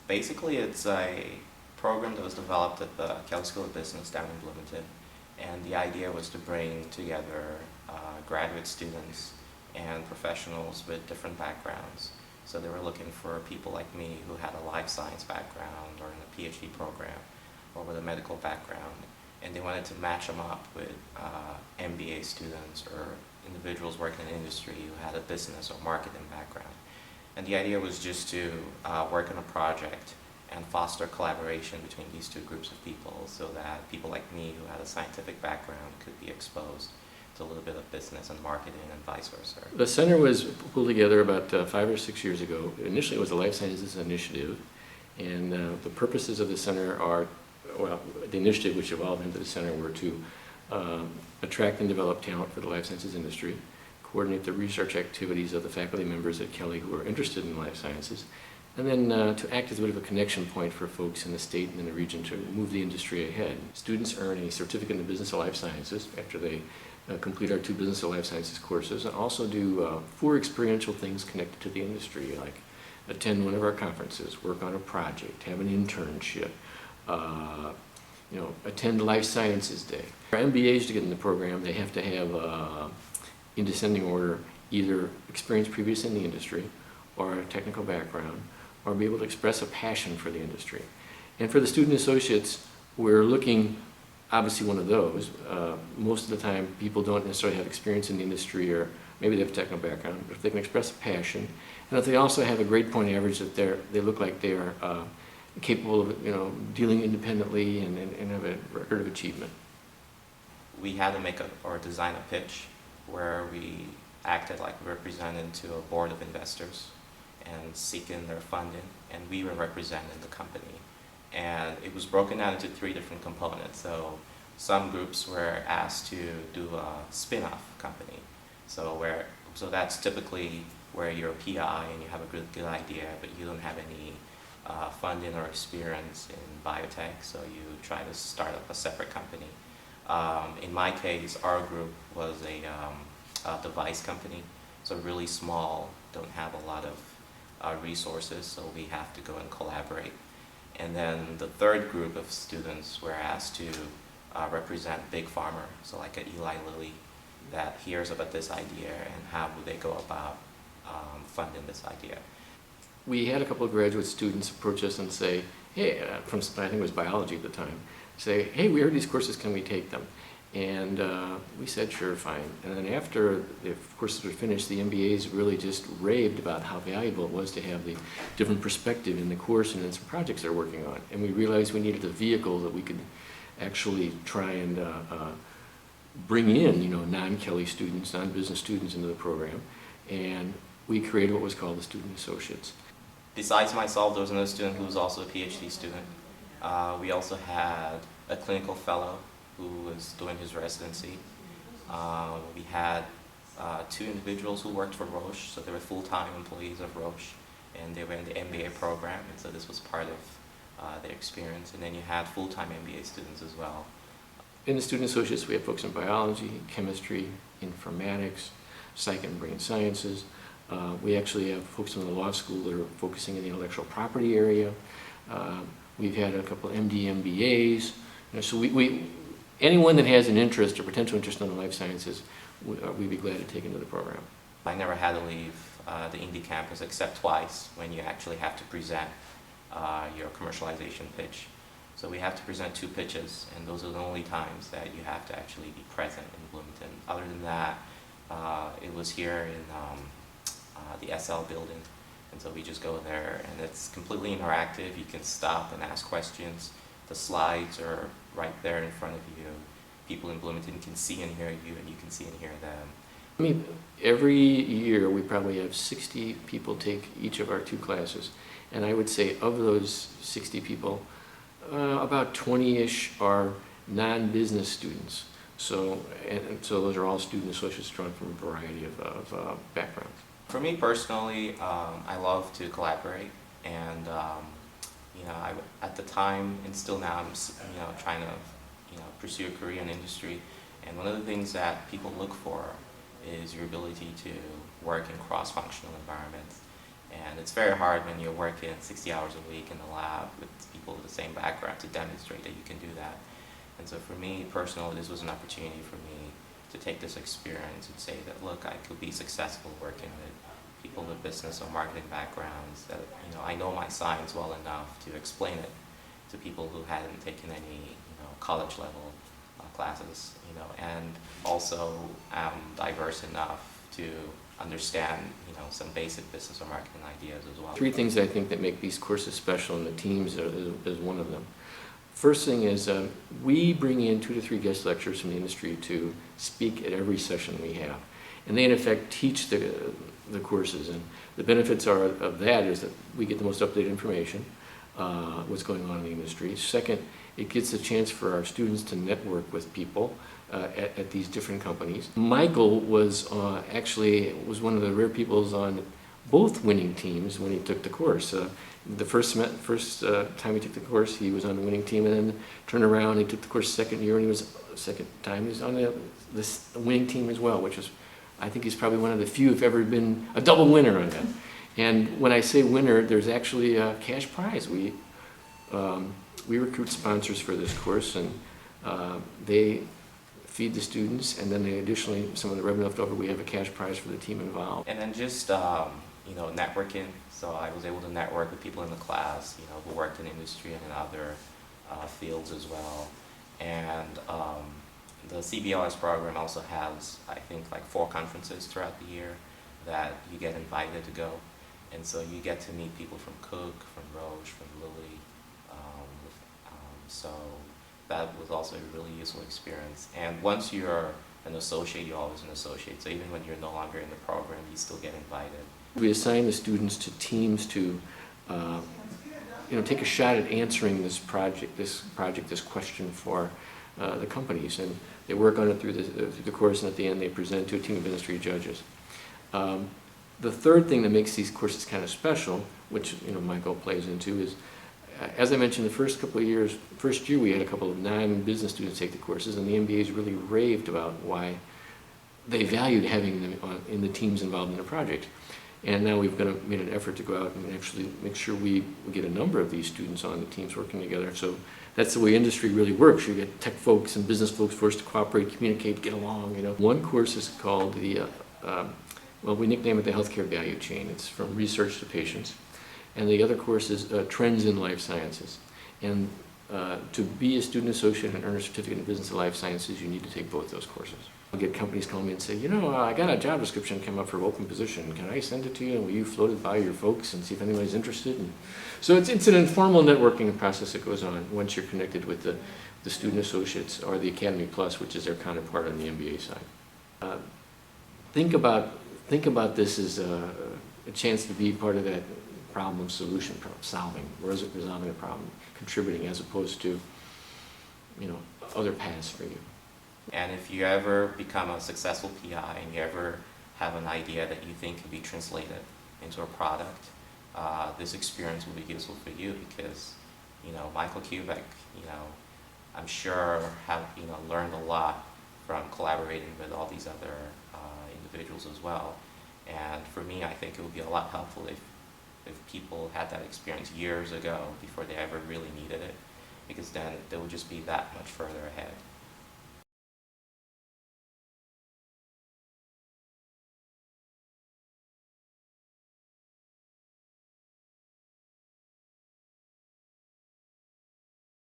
Basically, it's a program that was developed at the Kelley School of Business down in Bloomington, and the idea was to bring together graduate students and professionals with different backgrounds. So they were looking for people like me who had a life science background or in a PhD program or with a medical background, and they wanted to match them up with MBA students or individuals working in industry who had a business or marketing background. And the idea was just to work on a project and foster collaboration between these two groups of people so that people like me who had a scientific background could be exposed to a little bit of business and marketing and vice versa. The center was pulled together about 5 or 6 years ago. Initially it was a life sciences initiative, and the purposes of the center are, well, the initiative which evolved into the center were to attract and develop talent for the life sciences industry, coordinate the research activities of the faculty members at Kelley who are interested in life sciences, and then to act as a bit of a connection point for folks in the state and in the region to move the industry ahead. Students earn a certificate in the Business of Life Sciences after they complete our 2 Business of Life Sciences courses, and also do 4 experiential things connected to the industry, like attend one of our conferences, work on a project, have an internship, attend Life Sciences Day. For MBAs to get in the program, they have to have, in descending order, either experience previous in the industry or a technical background, or be able to express a passion for the industry. And for the student associates, we're looking, obviously one of those. Most of the time, people don't necessarily have experience in the industry, or maybe they have a technical background, but if they can express a passion, and if they also have a grade point average that they look like they are capable of dealing independently and have a record of achievement. We had to make or design a pitch where we acted like we represented to a board of investors and seeking their funding, and we were representing the company. And it was broken down into 3 different components. So some groups were asked to do a spin-off company. So that's typically where you're a PI and you have a good idea, but you don't have any funding or experience in biotech, so you try to start up a separate company. In my case, our group was a device company, so really small, don't have a lot of resources, so we have to go and collaborate. And then the 3rd group of students were asked to represent big pharma, so like at Eli Lilly, that hears about this idea and how would they go about funding this idea. We had a couple of graduate students approach us and say, hey, from I think it was biology at the time, say, hey, we heard these courses, can we take them? And we said, sure, fine. And then after the courses were finished, the MBAs really just raved about how valuable it was to have the different perspective in the course and in some projects they're working on. And we realized we needed a vehicle that we could actually try and bring in, non-Kelley students, non-business students into the program. And we created what was called the Student Associates. Besides myself, there was another student who was also a PhD student. We also had a clinical fellow who was doing his residency. We had 2 individuals who worked for Roche, so they were full-time employees of Roche, and they were in the MBA program, and so this was part of their experience. And then you had full-time MBA students as well. In the Student Associates, we have folks in biology, chemistry, informatics, psych and brain sciences. We actually have folks in the law school that are focusing in the intellectual property area. We've had a couple of MD MBAs. So anyone that has an interest or potential interest in the life sciences, we'd be glad to take into the program. I never had to leave the Indy campus except twice when you actually have to present your commercialization pitch. So we have to present 2 pitches, and those are the only times that you have to actually be present in Bloomington. Other than that, it was here in the SL building, and so we just go there, and it's completely interactive. You can stop and ask questions. The slides are right there in front of you. People in Bloomington can see and hear you, and you can see and hear them. I mean, every year we probably have 60 people take each of our 2 classes, and I would say of those 60 people, about 20-ish are non-business students. So those are all student associates drawn from a variety of backgrounds. For me personally, I love to collaborate, and at the time and still now, I'm trying to pursue a career in industry. And one of the things that people look for is your ability to work in cross-functional environments. And it's very hard when you're working 60 hours a week in the lab with people with the same background to demonstrate that you can do that. And so for me personally, this was an opportunity for me to take this experience and say that, look, I could be successful working with people with business or marketing backgrounds, that, you know, I know my science well enough to explain it to people who hadn't taken any, you know, college level classes, you know, and also am diverse enough to understand, you know, some basic business or marketing ideas as well. 3 things I think that make these courses special, and the teams is one of them. First thing is we bring in 2 to 3 guest lecturers from the industry to speak at every session we have. And they in effect teach the courses, and the benefits of that is that we get the most up-to-date information, what's going on in the industry. Second, it gets a chance for our students to network with people at these different companies. Michael was actually one of the rare people on both winning teams when he took the course. The first time he took the course, he was on the winning team, and then turned around, he took the course second year, and he was on this winning team as well, which is, I think he's probably one of the few who've ever been a double winner on that. And when I say winner, there's actually a cash prize. We recruit sponsors for this course, and they feed the students, and then they additionally, some of the revenue left over, we have a cash prize for the team involved. And then just, you know, networking. So I was able to network with people in the class, you know, who worked in industry and in other fields as well. And the CBLS program also has, I think, like 4 conferences throughout the year that you get invited to go. And so you get to meet people from Cook, from Roche, from Lilly. So that was also a really useful experience. And once you're an associate, you're always an associate. So even when you're no longer in the program, you still get invited. We assign the students to teams to take a shot at answering this question for the companies, and they work on it through the course, and at the end they present to a team of industry judges. The third thing that makes these courses kind of special, which Michael plays into, is as I mentioned, the first year we had a couple of non-business students take the courses, and the MBAs really raved about why they valued having them in the teams involved in the project. And now we've made an effort to go out and actually make sure we get a number of these students on the teams working together. So that's the way industry really works. You get tech folks and business folks forced to cooperate, communicate, get along. One course is called we nickname it the healthcare value chain. It's from research to patients. And the other course is Trends in Life Sciences. And to be a student associate and earn a certificate in business and life sciences, you need to take both those courses. I'll get companies calling me and say, I got a job description come up for an open position. Can I send it to you? And will you float it by your folks and see if anybody's interested? And so it's an informal networking process that goes on once you're connected with the student associates or the Academy Plus, which is their counterpart on the MBA side. Think about this as a chance to be part of that problem-solving, resolving a problem, contributing, as opposed to other paths for you. And if you ever become a successful PI and you ever have an idea that you think can be translated into a product, this experience will be useful for you because, Michael Kubek, I'm sure have, learned a lot from collaborating with all these other individuals as well. And for me, I think it would be a lot helpful if people had that experience years ago before they ever really needed it, because then they would just be that much further ahead.